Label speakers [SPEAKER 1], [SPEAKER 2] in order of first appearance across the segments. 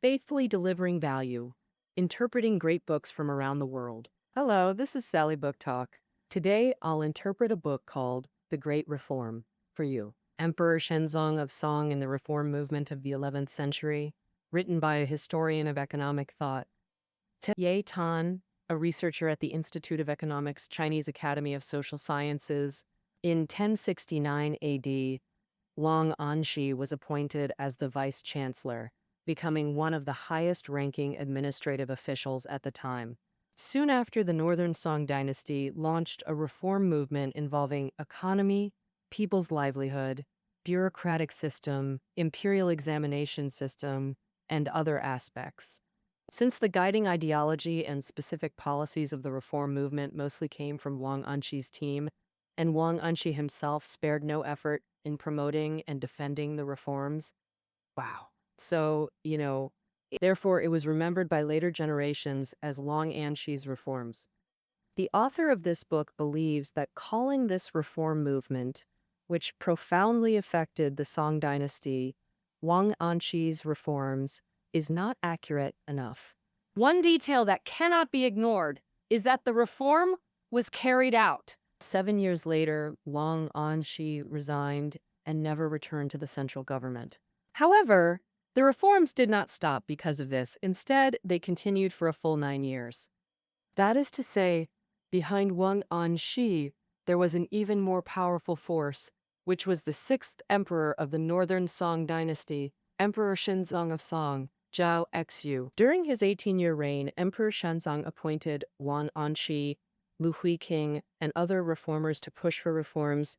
[SPEAKER 1] faithfully delivering value, interpreting great books from around the world. Hello, this is Sally Book Talk. Today, I'll interpret a book called The Great Reform for you. Emperor Shenzong of Song and the Reform Movement of the 11th Century, written by a historian of economic thought. Ye Tan, a researcher at the Institute of Economics, Chinese Academy of Social Sciences. In 1069 AD, Long Anshi was appointed as the vice-chancellor, becoming one of the highest-ranking administrative officials at the time. Soon after, the Northern Song dynasty launched a reform movement involving economy, people's livelihood, bureaucratic system, imperial examination system, and other aspects. Since the guiding ideology and specific policies of the reform movement mostly came from Wang Anshi's team, and Wang Anshi himself spared no effort in promoting and defending the reforms. Wow. So, therefore it was remembered by later generations as Long Anshi's reforms. The author of this book believes that calling this reform movement, which profoundly affected the Song dynasty, Wang Anshi's reforms, is not accurate enough. One detail that cannot be ignored is that the reform was carried out. 7 years later, Wang Anshi resigned and never returned to the central government. However, the reforms did not stop because of this. Instead, they continued for a full 9 years. That is to say, behind Wang Anshi, there was an even more powerful force, which was the sixth emperor of the Northern Song dynasty, Emperor Shenzong of Song, Zhao Xu. During his 18-year reign, Emperor Shenzong appointed Wang Anshi, Lu Huiqing, and other reformers to push for reforms,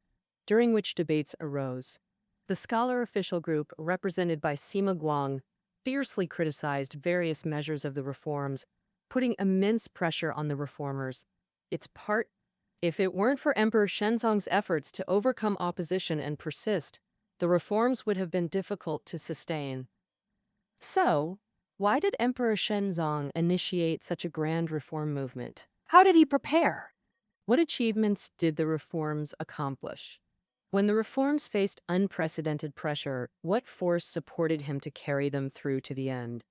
[SPEAKER 1] during which debates arose. The scholar official group, represented by Sima Guang, fiercely criticized various measures of the reforms, putting immense pressure on the reformers. If it weren't for Emperor Shenzong's efforts to overcome opposition and persist, the reforms would have been difficult to sustain. So, why did Emperor Shenzong initiate such a grand reform movement? How did he prepare? What achievements did the reforms accomplish? When the reforms faced unprecedented pressure, what force supported him to carry them through to the end?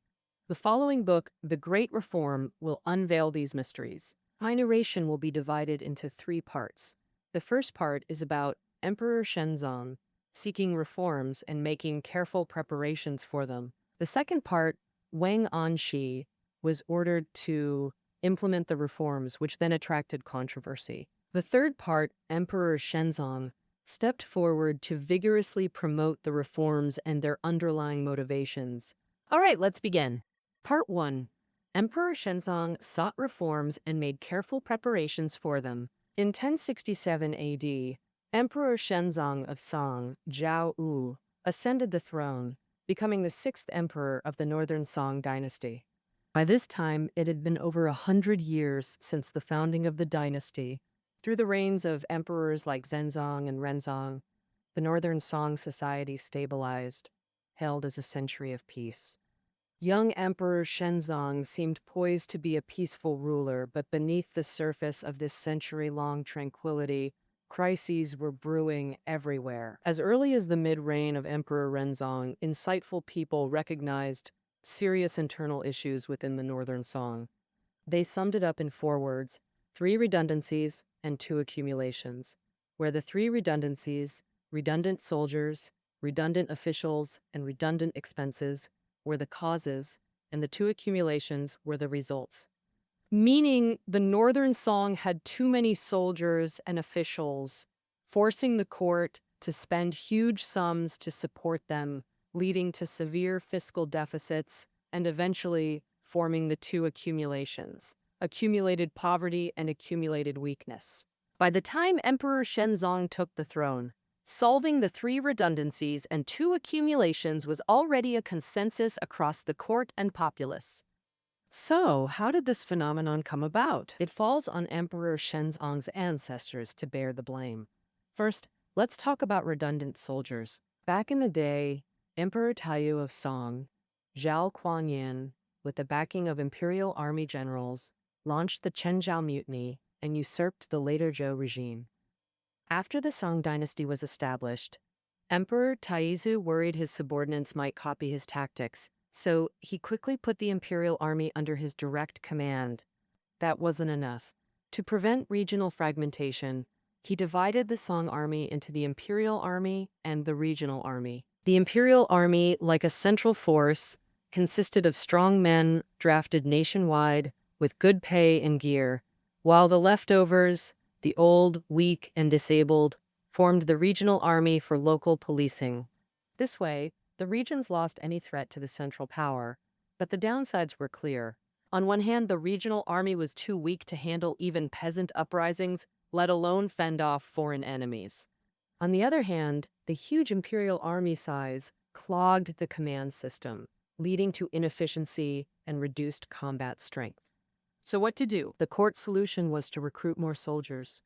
[SPEAKER 1] The following book, The Great Reform, will unveil these mysteries. My narration will be divided into 3 parts. The first part is about Emperor Shenzong seeking reforms and making careful preparations for them. The second part, Wang Anshi was ordered to implement the reforms, which then attracted controversy. The third part, Emperor Shenzong stepped forward to vigorously promote the reforms and their underlying motivations. All right, let's begin. Part 1. Emperor Shenzong sought reforms and made careful preparations for them. In 1067 AD, Emperor Shenzong of Song, Zhao Wu, ascended the throne, becoming the 6th emperor of the Northern Song dynasty. By this time, it had been over 100 years since the founding of the dynasty. Through the reigns of emperors like Zhenzong and Renzong, the Northern Song society stabilized, hailed as a century of peace. Young Emperor Shenzong seemed poised to be a peaceful ruler, but beneath the surface of this century-long tranquility, crises were brewing everywhere. As early as the mid-reign of Emperor Renzong, insightful people recognized serious internal issues within the Northern Song. They summed it up in 4 words: 3 redundancies and 2 accumulations, where the 3 redundancies, redundant soldiers, redundant officials, and redundant expenses, were the causes, and the 2 accumulations were the results. Meaning the Northern Song had too many soldiers and officials, forcing the court to spend huge sums to support them, leading to severe fiscal deficits, and eventually forming the 2 accumulations: accumulated poverty and accumulated weakness. By the time Emperor Shenzong took the throne, solving the 3 redundancies and 2 accumulations was already a consensus across the court and populace. So, how did this phenomenon come about? It falls on Emperor Shenzong's ancestors to bear the blame. First, let's talk about redundant soldiers. Back in the day, Emperor Taiyu of Song, Zhao Kuanyin, with the backing of imperial army generals, launched the Quanzhou Mutiny and usurped the later Zhou regime. After the Song dynasty was established, Emperor Taizu worried his subordinates might copy his tactics So he quickly put the imperial army under his direct command. That wasn't enough. To prevent regional fragmentation, he divided the Song army into the imperial army and the regional army. The imperial army, like a central force, consisted of strong men drafted nationwide with good pay and gear, while the leftovers, the old, weak, and disabled, formed the regional army for local policing. This way, the regions lost any threat to the central power, but the downsides were clear. On one hand, the regional army was too weak to handle even peasant uprisings, let alone fend off foreign enemies. On the other hand, the huge imperial army size clogged the command system, leading to inefficiency and reduced combat strength. So what to do? The court solution was to recruit more soldiers.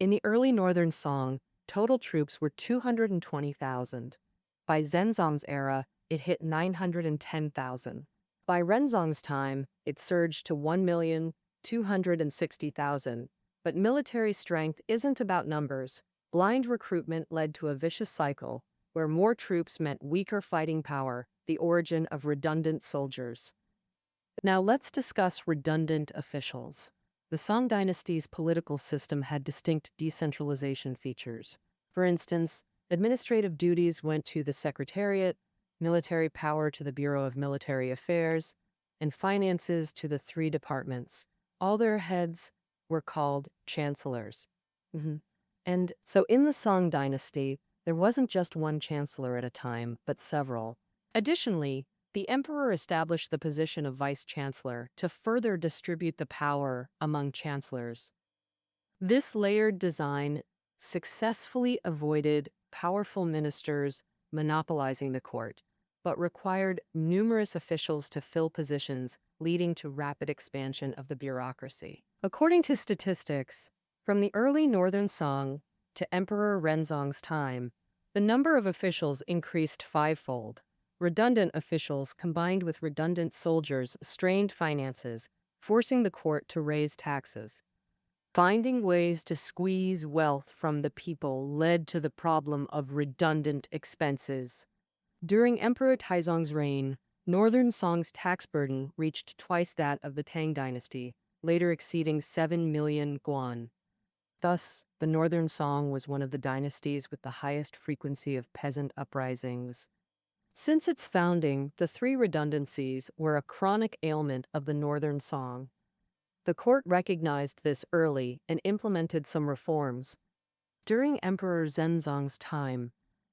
[SPEAKER 1] In the early Northern Song, total troops were 220,000. By Zhenzong's era, it hit 910,000. By Renzong's time, it surged to 1,260,000. But military strength isn't about numbers. Blind recruitment led to a vicious cycle, where more troops meant weaker fighting power, the origin of redundant soldiers. Now let's discuss redundant officials. The Song dynasty's political system had distinct decentralization features. For instance, administrative duties went to the Secretariat, military power to the Bureau of Military Affairs, and finances to the three departments. All their heads were called chancellors. And so in the Song dynasty, there wasn't just one chancellor at a time, but several. Additionally, the emperor established the position of vice-chancellor to further distribute the power among chancellors. This layered design successfully avoided powerful ministers monopolizing the court, but required numerous officials to fill positions, leading to rapid expansion of the bureaucracy. According to statistics, from the early Northern Song to Emperor Renzong's time, the number of officials increased fivefold. Redundant officials combined with redundant soldiers strained finances, forcing the court to raise taxes. Finding ways to squeeze wealth from the people led to the problem of redundant expenses. During Emperor Taizong's reign, Northern Song's tax burden reached twice that of the Tang dynasty, later exceeding 7 million guan. Thus, the Northern Song was one of the dynasties with the highest frequency of peasant uprisings. Since its founding, the three redundancies were a chronic ailment of the Northern Song. The court recognized this early and implemented some reforms. During Emperor Zhenzong's time,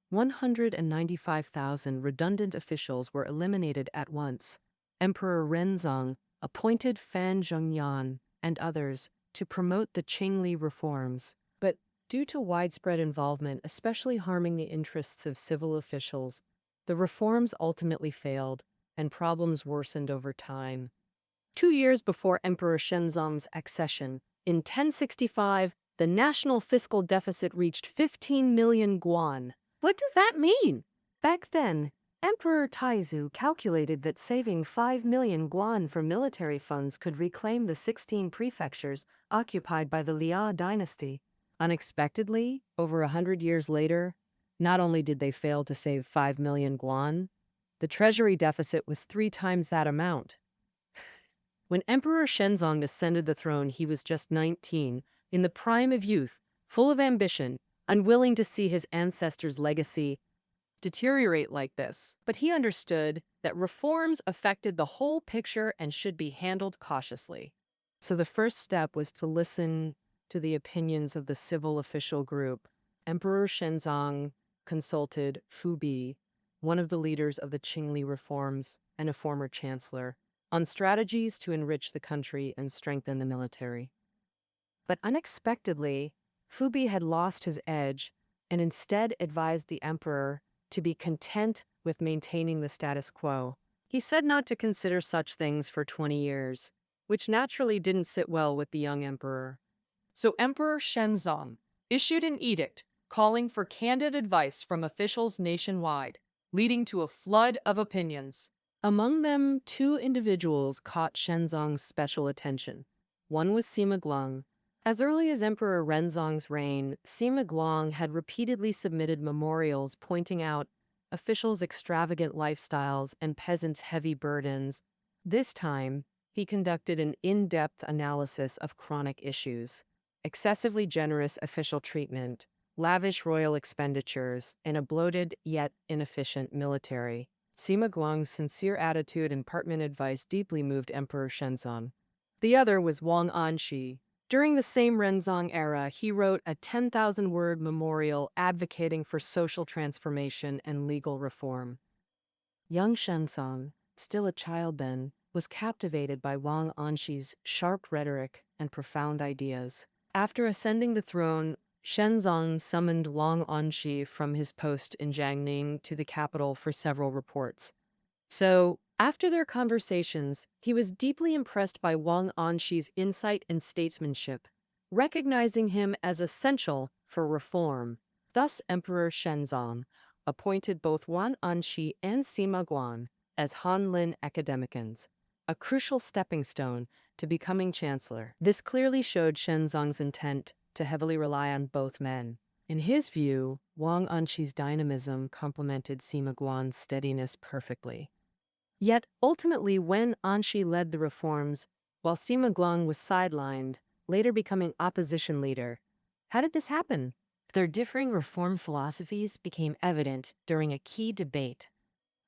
[SPEAKER 1] 195,000 redundant officials were eliminated at once. Emperor Renzong appointed Fan Zhongyan and others to promote the Qingli reforms. But due to widespread involvement, especially harming the interests of civil officials, the reforms ultimately failed, and problems worsened over time. 2 years before Emperor Shenzong's accession, in 1065, the national fiscal deficit reached 15 million guan. What does that mean? Back then, Emperor Taizu calculated that saving 5 million guan from military funds could reclaim the 16 prefectures occupied by the Liao dynasty. Unexpectedly, over 100 years later, not only did they fail to save 5 million guan, the treasury deficit was 3 times that amount. When Emperor Shenzong ascended the throne, he was just 19, in the prime of youth, full of ambition, unwilling to see his ancestors' legacy deteriorate like this. But he understood that reforms affected the whole picture and should be handled cautiously. So the first step was to listen to the opinions of the civil official group. Emperor Shenzong consulted Fu Bi, one of the leaders of the Qingli reforms and a former chancellor, on strategies to enrich the country and strengthen the military. But unexpectedly, Fu Bi had lost his edge and instead advised the emperor to be content with maintaining the status quo. He said not to consider such things for 20 years, which naturally didn't sit well with the young emperor. So Emperor Shenzong issued an edict calling for candid advice from officials nationwide, leading to a flood of opinions. Among them, 2 individuals caught Shenzong's special attention. One was Sima Glong. As early as Emperor Renzong's reign, Sima Guang had repeatedly submitted memorials pointing out officials' extravagant lifestyles, and peasants' heavy burdens. This time, he conducted an in-depth analysis of chronic issues: excessively generous official treatment, lavish royal expenditures, and a bloated yet inefficient military. Sima Guang's sincere attitude and Parkman advice deeply moved Emperor Shenzong. The other was Wang Anshi. During the same Renzong era, he wrote a 10,000-word memorial advocating for social transformation and legal reform. Young Shenzong, still a child then, was captivated by Wang Anshi's sharp rhetoric and profound ideas. After ascending the throne, Shenzong summoned Wang Anshi from his post in Jiangning to the capital for several reports. So, after their conversations, he was deeply impressed by Wang Anshi's insight and statesmanship, recognizing him as essential for reform. Thus, Emperor Shenzong appointed both Wang Anshi and Sima Guan as Hanlin academicians, a crucial stepping stone to becoming chancellor. This clearly showed Shenzong's intent to heavily rely on both men. In his view, Wang Anshi's dynamism complemented Sima Guan's steadiness perfectly. Yet, ultimately, when Anshi led the reforms, while Sima Guan was sidelined, later becoming opposition leader. How did this happen? Their differing reform philosophies became evident during a key debate.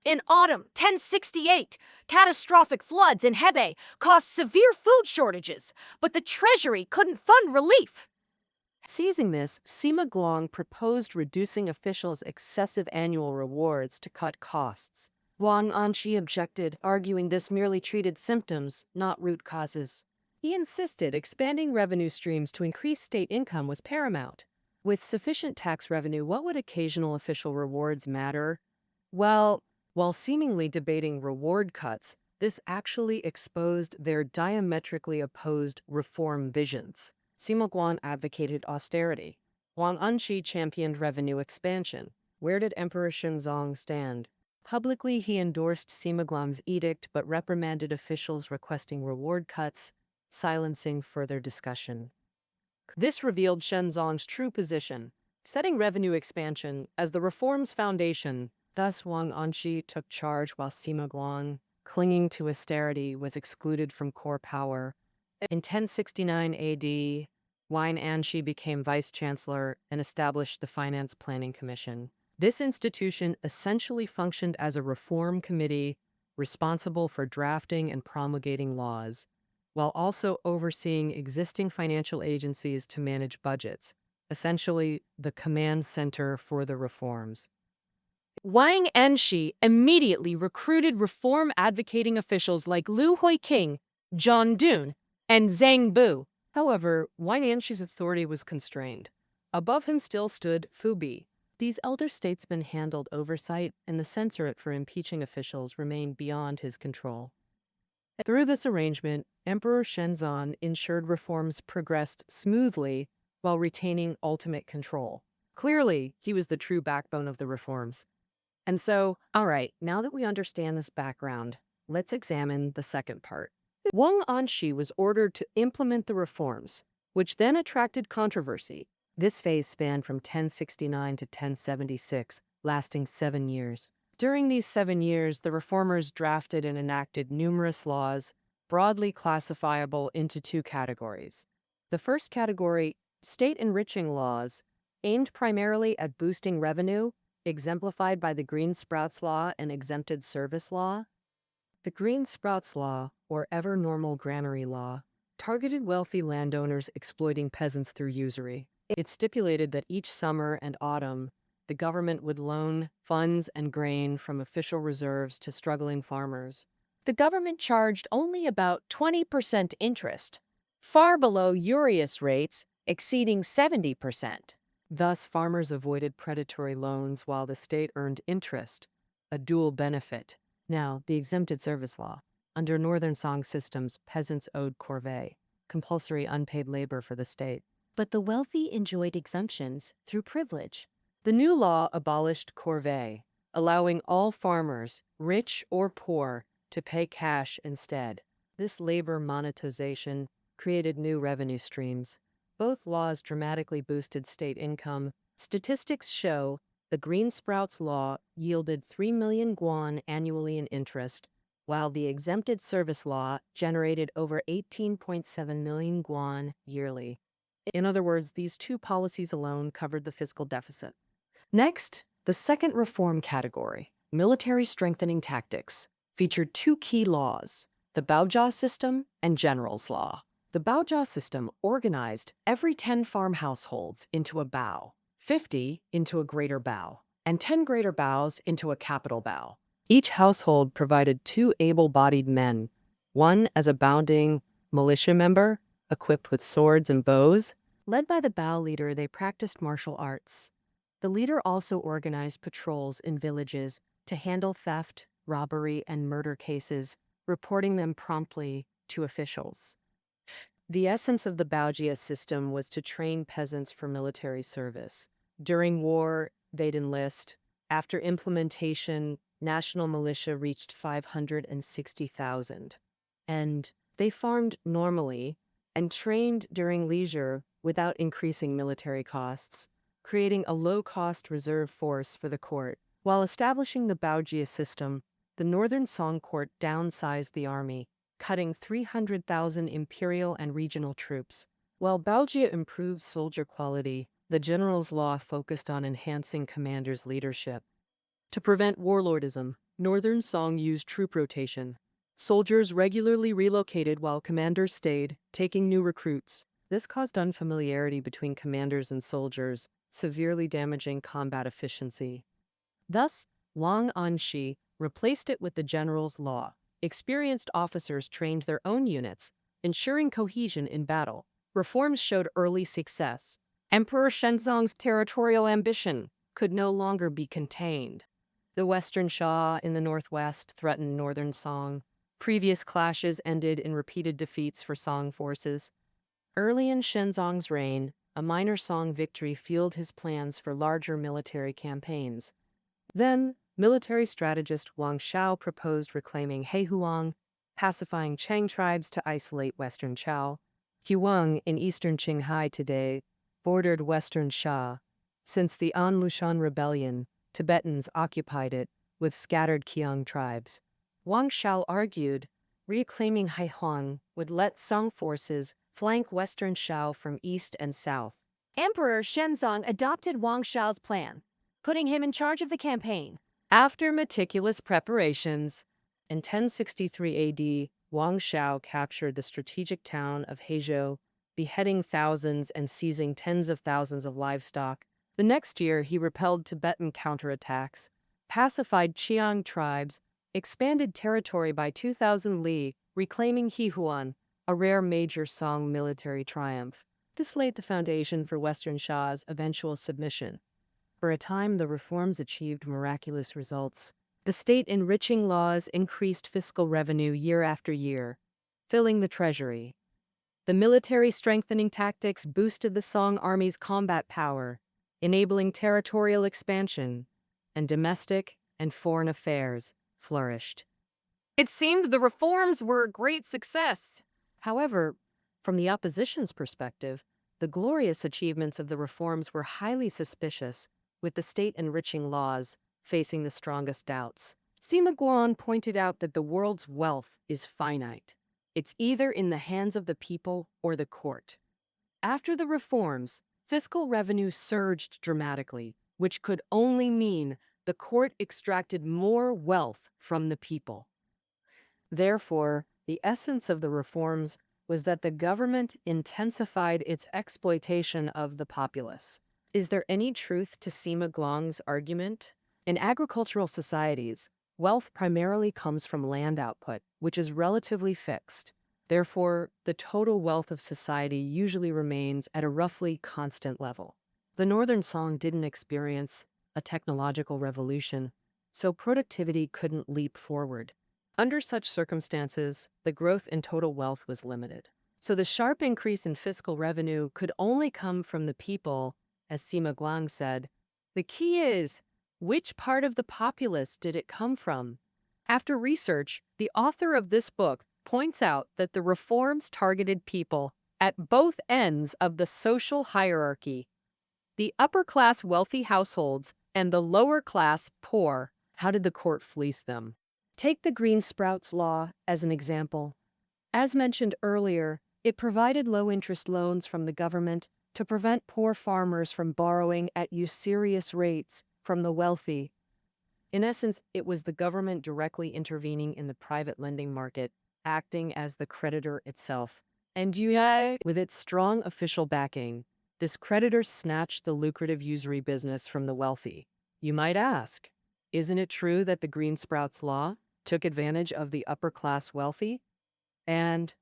[SPEAKER 2] In autumn 1068, catastrophic floods in Hebei caused severe food shortages, but the treasury couldn't fund relief.
[SPEAKER 1] Seizing this, Sima Guan proposed reducing officials' excessive annual rewards to cut costs. Wang Anshi objected, arguing this merely treated symptoms, not root causes. He insisted expanding revenue streams to increase state income was paramount. With sufficient tax revenue, what would occasional official rewards matter? Well, while seemingly debating reward cuts, this actually exposed their diametrically opposed reform visions. Sima Guan advocated austerity. Wang Anshi championed revenue expansion. Where did Emperor Shenzong stand? Publicly, he endorsed Sima Guan's edict but reprimanded officials requesting reward cuts, silencing further discussion. This revealed Shenzong's true position, setting revenue expansion as the reform's foundation. Thus, Wang Anshi took charge while Sima Guan, clinging to austerity, was excluded from core power. In 1069 AD, Wang Anshi became vice-chancellor and established the Finance Planning Commission. This institution essentially functioned as a reform committee responsible for drafting and promulgating laws, while also overseeing existing financial agencies to manage budgets, essentially the command center for the reforms. Wang Anshi immediately recruited reform-advocating officials like Liu Huiqing, Zhang Dun, and Zhang Bu. However, Wang Anshi's authority was constrained. Above him still stood Fu Bi. These elder statesmen handled oversight, and the censorate for impeaching officials remained beyond his control. Through this arrangement, Emperor Shenzong ensured reforms progressed smoothly while retaining ultimate control. Clearly, he was the true backbone of the reforms. And so, all right, now that we understand this background, let's examine the second part. Wang Anshi was ordered to implement the reforms, which then attracted controversy. This phase spanned from 1069 to 1076, lasting 7 years. During these 7 years, the reformers drafted and enacted numerous laws, broadly classifiable into 2 categories. The first category, state enriching laws, aimed primarily at boosting revenue, exemplified by the Green Sprouts Law and Exempted Service Law. The Green Sprouts Law, or Ever Normal Granary Law, targeted wealthy landowners exploiting peasants through usury. It stipulated that each summer and autumn, the government would loan funds and grain from official reserves to struggling farmers.
[SPEAKER 2] The government charged only about 20% interest, far below usurious rates exceeding 70%.
[SPEAKER 1] Thus, farmers avoided predatory loans while the state earned interest, a dual benefit. Now, the Exempted Service Law. Under Northern Song systems, peasants owed corvée, compulsory unpaid labor for the state.
[SPEAKER 2] But the wealthy enjoyed exemptions through privilege.
[SPEAKER 1] The new law abolished corvée, allowing all farmers, rich or poor, to pay cash instead. This labor monetization created new revenue streams. Both laws dramatically boosted state income. Statistics show The Green Sprouts Law yielded 3 million guan annually in interest, while the Exempted Service Law generated over 18.7 million guan yearly. In other words, these two policies alone covered the fiscal deficit. Next, the second reform category, military strengthening tactics, featured two key laws, the Baojia system and General's Law. The Baojia system organized every 10 farm households into a bao, 50 into a greater bao, and 10 greater baos into a capital bao. Each household provided 2 able-bodied men, one as a bounding militia member, equipped with swords and bows. Led by the bao leader, they practiced martial arts. The leader also organized patrols in villages to handle theft, robbery, and murder cases, reporting them promptly to officials. The essence of the Baojia system was to train peasants for military service. During war, they'd enlist. After implementation, national militia reached 560,000. And they farmed normally and trained during leisure without increasing military costs, creating a low-cost reserve force for the court. While establishing the Baojia system, the Northern Song court downsized the army, cutting 300,000 imperial and regional troops. While Baojia improved soldier quality, the General's Law focused on enhancing commanders' leadership. To prevent warlordism, Northern Song used troop rotation. Soldiers regularly relocated while commanders stayed, taking new recruits. This caused unfamiliarity between commanders and soldiers, severely damaging combat efficiency. Thus, Wang Anshi replaced it with the General's Law. Experienced officers trained their own units, ensuring cohesion in battle. Reforms showed early success. Emperor Shenzong's territorial ambition could no longer be contained. The Western Sha in the northwest threatened Northern Song. Previous clashes ended in repeated defeats for Song forces. Early in Shenzong's reign, a minor Song victory fueled his plans for larger military campaigns. Then, military strategist Wang Shao proposed reclaiming Heihuang, pacifying Cheng tribes to isolate Western Chao. Huang, in eastern Qinghai today, bordered Western Sha. Since the An Lushan rebellion, Tibetans occupied it, with scattered Qiang tribes. Wang Shao argued reclaiming Heihuang would let Song forces flank Western Shao from east and south.
[SPEAKER 2] Emperor Shenzong adopted Wang Shao's plan, putting him in charge of the campaign.
[SPEAKER 1] After meticulous preparations, in 1063 AD, Wang Shao captured the strategic town of Heizhou, beheading thousands and seizing tens of thousands of livestock. The next year, he repelled Tibetan counterattacks, pacified Qiang tribes, expanded territory by 2,000 li, reclaiming Heihuan, a rare major Song military triumph. This laid the foundation for Western Sha's eventual submission. For a time, the reforms achieved miraculous results. The state enriching laws increased fiscal revenue year after year, filling the treasury. The military strengthening tactics boosted the Song army's combat power, enabling territorial expansion, and domestic and foreign affairs flourished.
[SPEAKER 2] It seemed the reforms were a great success.
[SPEAKER 1] However, from the opposition's perspective, the glorious achievements of the reforms were highly suspicious, with the state enriching laws facing the strongest doubts. Sima Guan pointed out that the world's wealth is finite. It's either in the hands of the people or the court. After the reforms, fiscal revenue surged dramatically, which could only mean the court extracted more wealth from the people. Therefore, the essence of the reforms was that the government intensified its exploitation of the populace. Is there any truth to Sima Guang's argument? In agricultural societies, wealth primarily comes from land output, which is relatively fixed. Therefore, the total wealth of society usually remains at a roughly constant level. The Northern Song didn't experience a technological revolution, so productivity couldn't leap forward. Under such circumstances, the growth in total wealth was limited. So the sharp increase in fiscal revenue could only come from the people, as Sima Guang said. The key is, which part of the populace did it come from? After research, the author of this book points out that the reforms targeted people at both ends of the social hierarchy. The upper-class wealthy households And the lower class, poor, how did the court fleece them? Take the Green Sprouts Law as an example. As mentioned earlier, it provided low-interest loans from the government to prevent poor farmers from borrowing at usurious rates from the wealthy. In essence, it was the government directly intervening in the private lending market, acting as the creditor itself. And with its strong official backing, this creditor snatched the lucrative usury business from the wealthy. You might ask, isn't it true that the Green Sprouts Law took advantage of the upper-class wealthy? And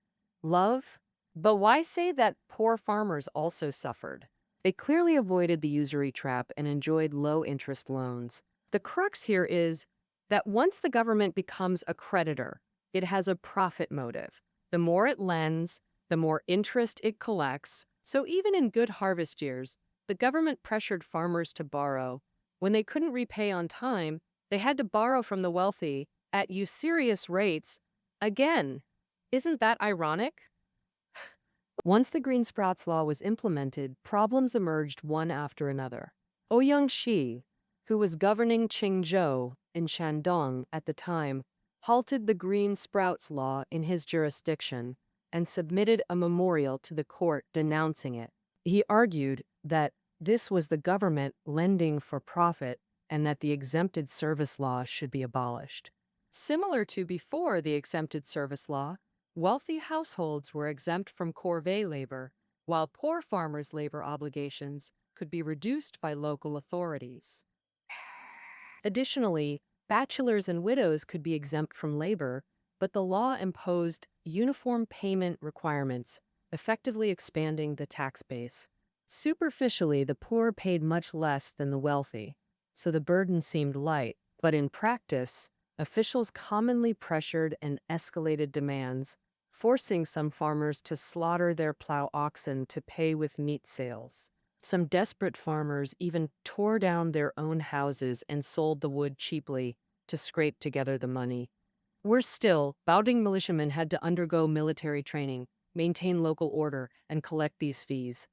[SPEAKER 1] love? But why say that poor farmers also suffered? They clearly avoided the usury trap and enjoyed low-interest loans. The crux here is that once the government becomes a creditor, it has a profit motive. The more it lends, the more interest it collects. So even in good harvest years, the government pressured farmers to borrow. When they couldn't repay on time, they had to borrow from the wealthy at usurious rates. Again, isn't that ironic? Once the Green Sprouts Law was implemented, problems emerged one after another. Ouyang Shi, who was governing Qingzhou in Shandong at the time, halted the Green Sprouts Law in his jurisdiction and submitted a memorial to the court denouncing it. He argued that this was the government lending for profit and that the exempted service law should be abolished. Similar to before the exempted service law, wealthy households were exempt from corvée labor, while poor farmers' labor obligations could be reduced by local authorities. Additionally, bachelors and widows could be exempt from labor, but the law imposed uniform payment requirements, effectively expanding the tax base. Superficially, the poor paid much less than the wealthy, so the burden seemed light, but in practice, officials commonly pressured and escalated demands, forcing some farmers to slaughter their plow oxen to pay with meat sales. Some desperate farmers even tore down their own houses and sold the wood cheaply to scrape together the money. Worse still, Baoding militiamen had to undergo military training, maintain local order, and collect these fees.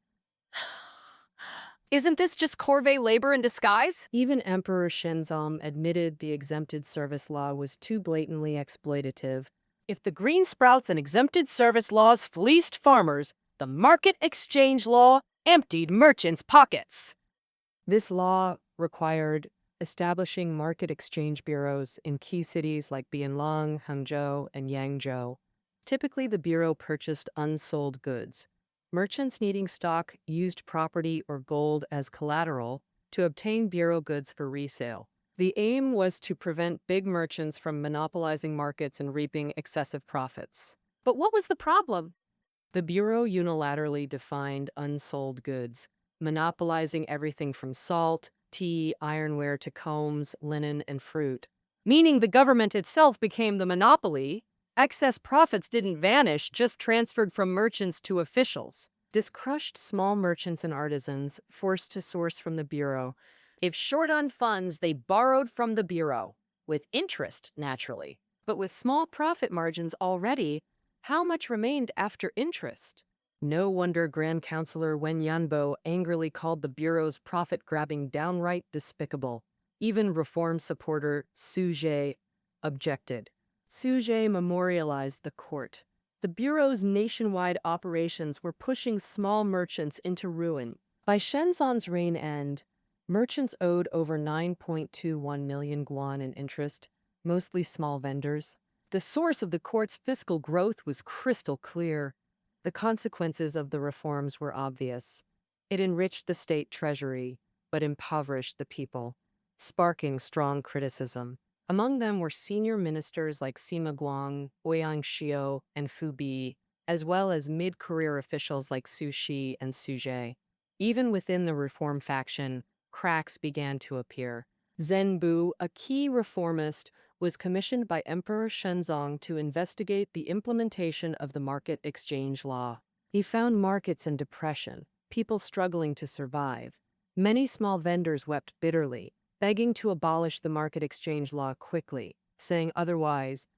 [SPEAKER 2] Isn't this just corvée labor in disguise?
[SPEAKER 1] Even Emperor Shenzong admitted the exempted service law was too blatantly exploitative.
[SPEAKER 2] If the Green Sprouts and exempted service laws fleeced farmers, the market exchange law emptied merchants' pockets.
[SPEAKER 1] This law required establishing market exchange bureaus in key cities like Bianlong, Hangzhou, and Yangzhou. Typically, the bureau purchased unsold goods. Merchants needing stock used property or gold as collateral to obtain bureau goods for resale. The aim was to prevent big merchants from monopolizing markets and reaping excessive profits.
[SPEAKER 2] But what was the problem?
[SPEAKER 1] The bureau unilaterally defined unsold goods, monopolizing everything from salt, tea, ironware to combs, linen, and fruit.
[SPEAKER 2] Meaning the government itself became the monopoly. Excess profits didn't vanish, just transferred from merchants to officials.
[SPEAKER 1] This crushed small merchants and artisans forced to source from the bureau.
[SPEAKER 2] If short on funds, they borrowed from the bureau, with interest, naturally.
[SPEAKER 1] But with small profit margins already, how much remained after interest? No wonder Grand Councillor Wen Yanbo angrily called the bureau's profit-grabbing downright despicable. Even reform supporter Su Zhe objected. Su Zhe memorialized the court. The bureau's nationwide operations were pushing small merchants into ruin. By Shenzong's reign end, merchants owed over 9.21 million guan in interest, mostly small vendors. The source of the court's fiscal growth was crystal clear. The consequences of the reforms were obvious. It enriched the state treasury, but impoverished the people, sparking strong criticism. Among them were senior ministers like Sima Guang, Ouyang Xiu, and Fu Bi, as well as mid-career officials like Su Shi and Su Zhe. Even within the reform faction, cracks began to appear. Zhen Bu, a key reformist, was commissioned by Emperor Shenzong to investigate the implementation of the market exchange law. He found markets in depression, people struggling to survive. Many small vendors wept bitterly, begging to abolish the market exchange law quickly, saying otherwise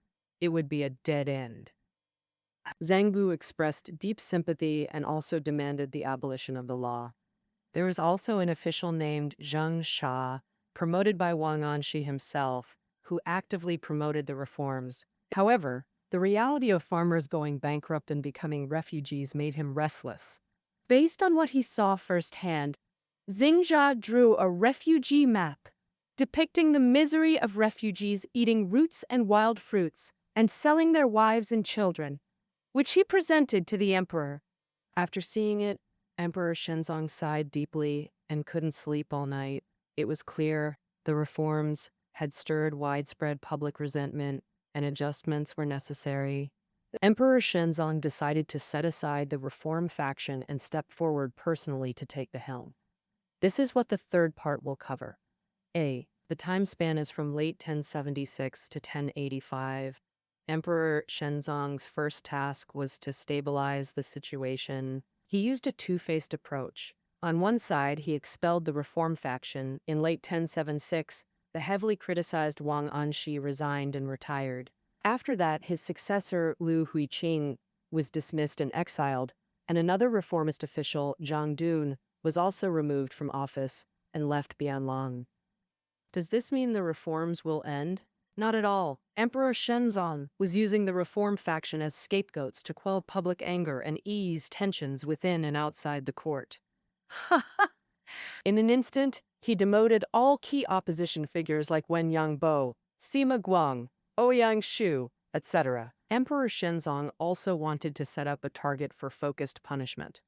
[SPEAKER 1] it would be a dead end. Zhang Bu expressed deep sympathy and also demanded the abolition of the law. There was also an official named Zheng Sha, promoted by Wang Anshi himself, who actively promoted the reforms. However, the reality of farmers going bankrupt and becoming refugees made him restless. Based on what he saw firsthand, Xingzha drew a refugee map depicting the misery of refugees eating roots and wild fruits and selling their wives and children, which he presented to the emperor. After seeing it, Emperor Shenzong sighed deeply and couldn't sleep all night. It was clear the reforms had stirred widespread public resentment and adjustments were necessary. Emperor Shenzong decided to set aside the reform faction and step forward personally to take the helm. This is what the third part will cover. A. The time span is from late 1076 to 1085. Emperor Shenzong's first task was to stabilize the situation. He used a two-faced approach. On one side, he expelled the reform faction. In late 1076, the heavily criticized Wang Anshi resigned and retired. After that, his successor, Liu Huiqing, was dismissed and exiled, and another reformist official, Zhang Dun, was also removed from office and left Bianlong. Does this mean the reforms will end? Not at all. Emperor Shenzong was using the reform faction as scapegoats to quell public anger and ease tensions within and outside the court. In an instant, he demoted all key opposition figures like Wen Yangbo, Sima Guang, Ouyang Shu, etc. Emperor Shenzong also wanted to set up a target for focused punishment.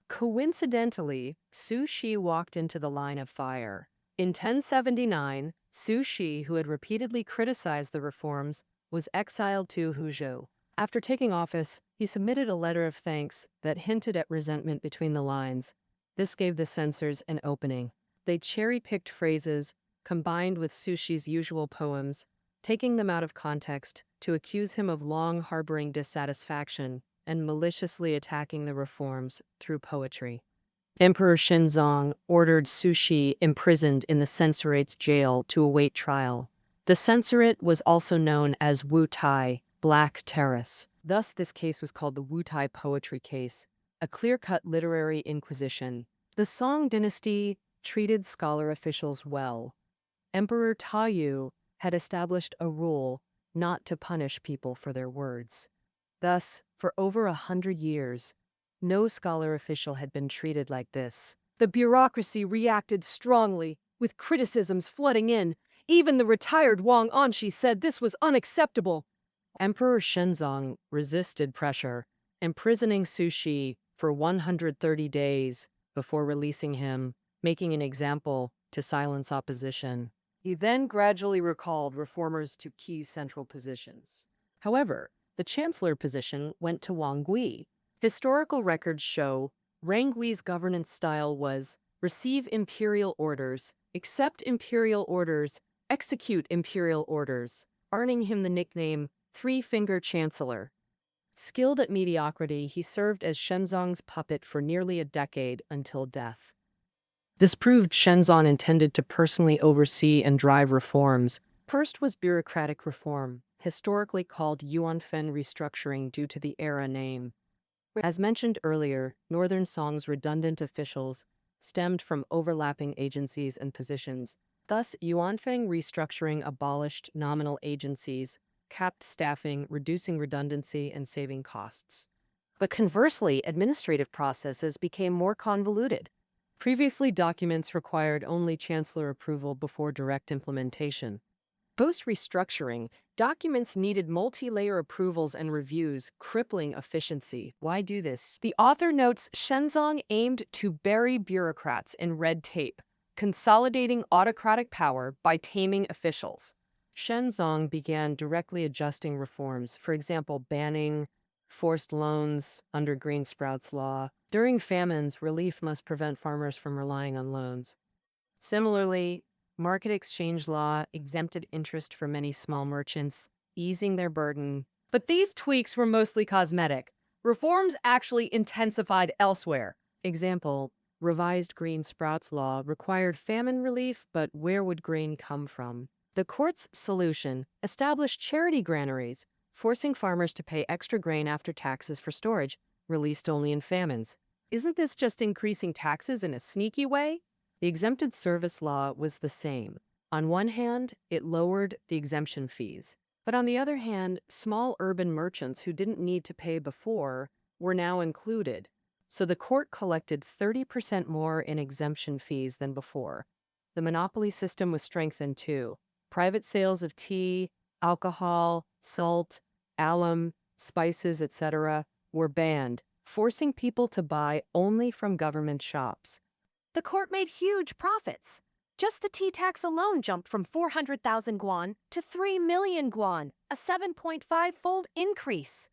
[SPEAKER 1] Coincidentally, Su Shi walked into the line of fire. In 1079, Su Shi, who had repeatedly criticized the reforms, was exiled to Huzhou. After taking office, he submitted a letter of thanks that hinted at resentment between the lines. This gave the censors an opening. They cherry-picked phrases, combined with Su Shi's usual poems, taking them out of context to accuse him of long harboring dissatisfaction and maliciously attacking the reforms through poetry. Emperor Shenzong ordered Su Shi imprisoned in the censorate's jail to await trial. The censorate was also known as Wu Tai, Black Terrace. Thus, this case was called the Wu Tai poetry case, a clear-cut literary inquisition. The Song dynasty treated scholar officials well. Emperor Taoyu had established a rule not to punish people for their words. Thus, for over 100 years, no scholar official had been treated like this. The bureaucracy reacted strongly, with criticisms flooding in. Even the retired Wang Anshi said this was unacceptable. Emperor Shenzong resisted pressure, imprisoning Su Shi for 130 days before releasing him, making an example to silence opposition. He then gradually recalled reformers to key central positions. However, the chancellor position went to Wang Gui. Historical records show Wang Gui's governance style was receive imperial orders, accept imperial orders, execute imperial orders, earning him the nickname Three-Finger Chancellor. Skilled at mediocrity, he served as Shenzong's puppet for nearly a decade until death. This proved Shenzong intended to personally oversee and drive reforms. First was bureaucratic reform, historically called Yuanfen restructuring due to the era name. As mentioned earlier, Northern Song's redundant officials stemmed from overlapping agencies and positions. Thus, Yuanfeng restructuring abolished nominal agencies, capped staffing, reducing redundancy, and saving costs. But conversely, administrative processes became more convoluted. Previously, documents required only chancellor approval before direct implementation. Post-restructuring, documents needed multi-layer approvals and reviews, crippling efficiency. Why do this? The author notes Shenzong aimed to bury bureaucrats in red tape, consolidating autocratic power by taming officials. Shenzong began directly adjusting reforms, for example, banning forced loans under Green Sprouts law. During famines, relief must prevent farmers from relying on loans. Similarly, market exchange law exempted interest for many small merchants, easing their burden. But these tweaks were mostly cosmetic. Reforms actually intensified elsewhere. Example, revised Green Sprouts law required famine relief, but where would grain come from? The court's solution established charity granaries, forcing farmers to pay extra grain after taxes for storage, released only in famines. Isn't this just increasing taxes in a sneaky way? The exempted service law was the same. On one hand, it lowered the exemption fees. But on the other hand, small urban merchants who didn't need to pay before were now included. So the court collected 30% more in exemption fees than before. The monopoly system was strengthened too. Private sales of tea, alcohol, salt, alum, spices, etc. were banned, forcing people to buy only from government shops.
[SPEAKER 2] The court made huge profits. Just the tea tax alone jumped from 400,000 guan to 3 million guan, a 7.5-fold increase.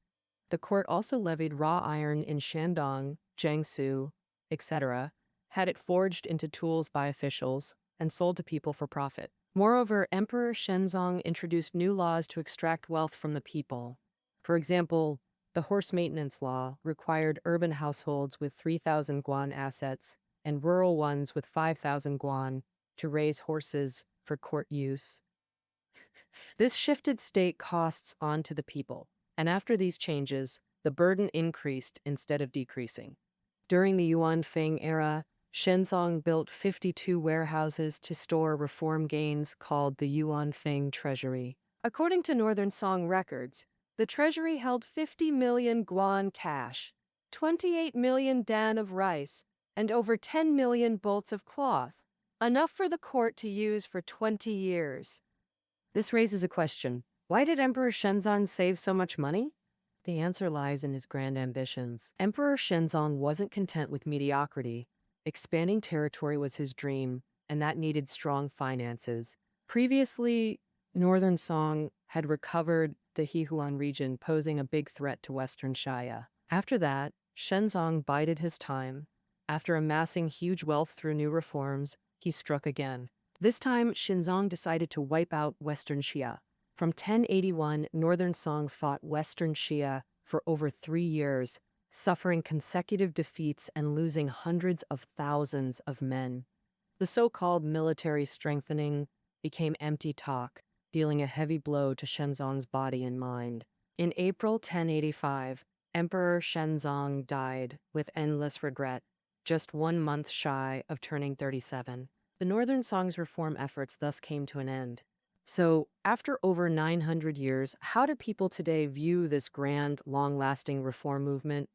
[SPEAKER 1] The court also levied raw iron in Shandong, Jiangsu, etc., had it forged into tools by officials, and sold to people for profit. Moreover, Emperor Shenzong introduced new laws to extract wealth from the people. For example, the horse maintenance law required urban households with 3,000 guan assets and rural ones with 5,000 guan to raise horses for court use. This shifted state costs onto the people, and after these changes, the burden increased instead of decreasing. During the Yuan Feng era, Shenzong built 52 warehouses to store reform gains called the Yuan Feng Treasury. According to Northern Song records, the treasury held 50 million guan cash, 28 million dan of rice, and over 10 million bolts of cloth, enough for the court to use for 20 years. This raises a question. Why did Emperor Shenzong save so much money? The answer lies in his grand ambitions. Emperor Shenzong wasn't content with mediocrity. Expanding territory was his dream, and that needed strong finances. Previously, Northern Song had recovered the Hehuan region, posing a big threat to Western Xia. After that, Shenzong bided his time. After amassing huge wealth through new reforms, he struck again. This time, Shenzong decided to wipe out Western Xia. From 1081, Northern Song fought Western Xia for over 3 years, suffering consecutive defeats and losing hundreds of thousands of men. The so-called military strengthening became empty talk, dealing a heavy blow to Shenzong's body and mind. In April 1085, Emperor Shenzong died with endless regret, just 1 month shy of turning 37. The Northern Song's reform efforts thus came to an end. So, after over 900 years, how do people today view this grand, long-lasting reform movement?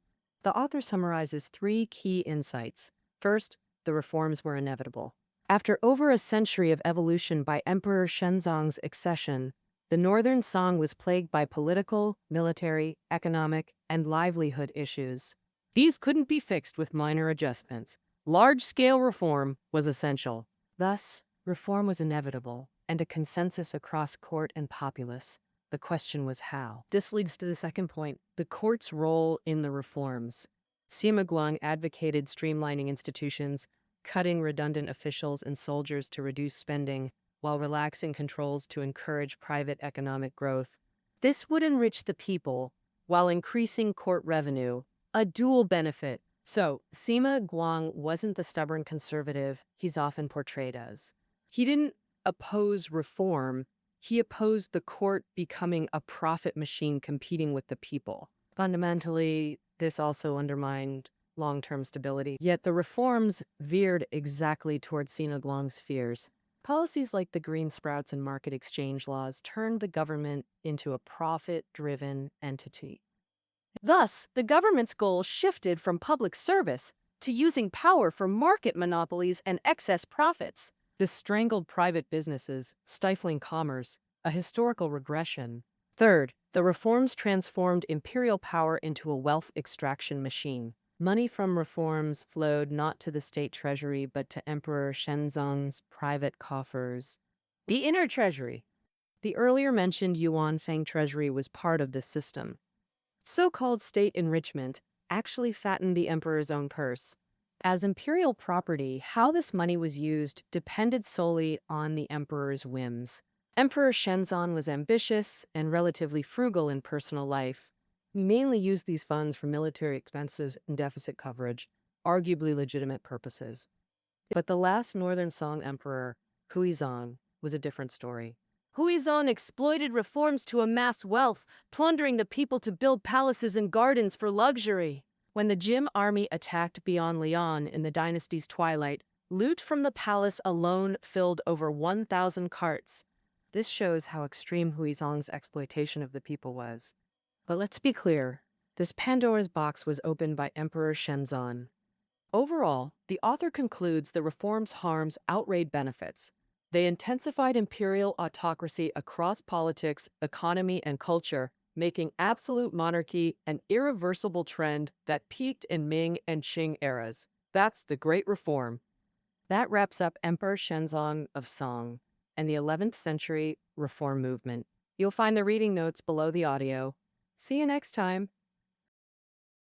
[SPEAKER 1] The author summarizes 3 key insights. First, the reforms were inevitable. After over a century of evolution by Emperor Shenzong's accession, the Northern Song was plagued by political, military, economic, and livelihood issues. These couldn't be fixed with minor adjustments. Large-scale reform was essential. Thus, reform was inevitable, and a consensus across court and populace. The question was how. This leads to the second point, the court's role in the reforms. Sima Guang advocated streamlining institutions, cutting redundant officials and soldiers to reduce spending, while relaxing controls to encourage private economic growth. This would enrich the people, while increasing court revenue, a dual benefit. So, Sima Guang wasn't the stubborn conservative he's often portrayed as. He didn't oppose reform, he opposed the court becoming a profit machine competing with the people. Fundamentally, this also undermined long-term stability. Yet the reforms veered exactly towards Sima Guang's fears. Policies like the green sprouts and market exchange laws turned the government into a profit-driven entity. Thus, the government's goal shifted from public service to using power for market monopolies and excess profits. This strangled private businesses, stifling commerce, a historical regression. Third, the reforms transformed imperial power into a wealth extraction machine. Money from reforms flowed not to the state treasury but to Emperor Shenzong's private coffers. The inner treasury. The earlier mentioned Yuan Feng treasury was part of this system. So-called state enrichment actually fattened the emperor's own purse. As imperial property, how this money was used depended solely on the emperor's whims. Emperor Shenzong was ambitious and relatively frugal in personal life. He mainly used these funds for military expenses and deficit coverage, arguably legitimate purposes. But the last Northern Song emperor, Huizong, was a different story. Huizong exploited reforms to amass wealth, plundering the people to build palaces and gardens for luxury. When the Jin army attacked beyond Lian in the dynasty's twilight, Loot from the palace alone filled over 1,000 carts. This shows how extreme Huizong's exploitation of the people was. But let's be clear, this Pandora's box was opened by Emperor Shenzong. Overall, the author concludes the reforms' harms outweighed benefits. They intensified imperial autocracy across politics, economy, and culture, making absolute monarchy an irreversible trend that peaked in Ming and Qing eras. That's the Great Reform. That wraps up Emperor Shenzong of Song and the 11th century reform movement. You'll find the reading notes below the audio. See you next time.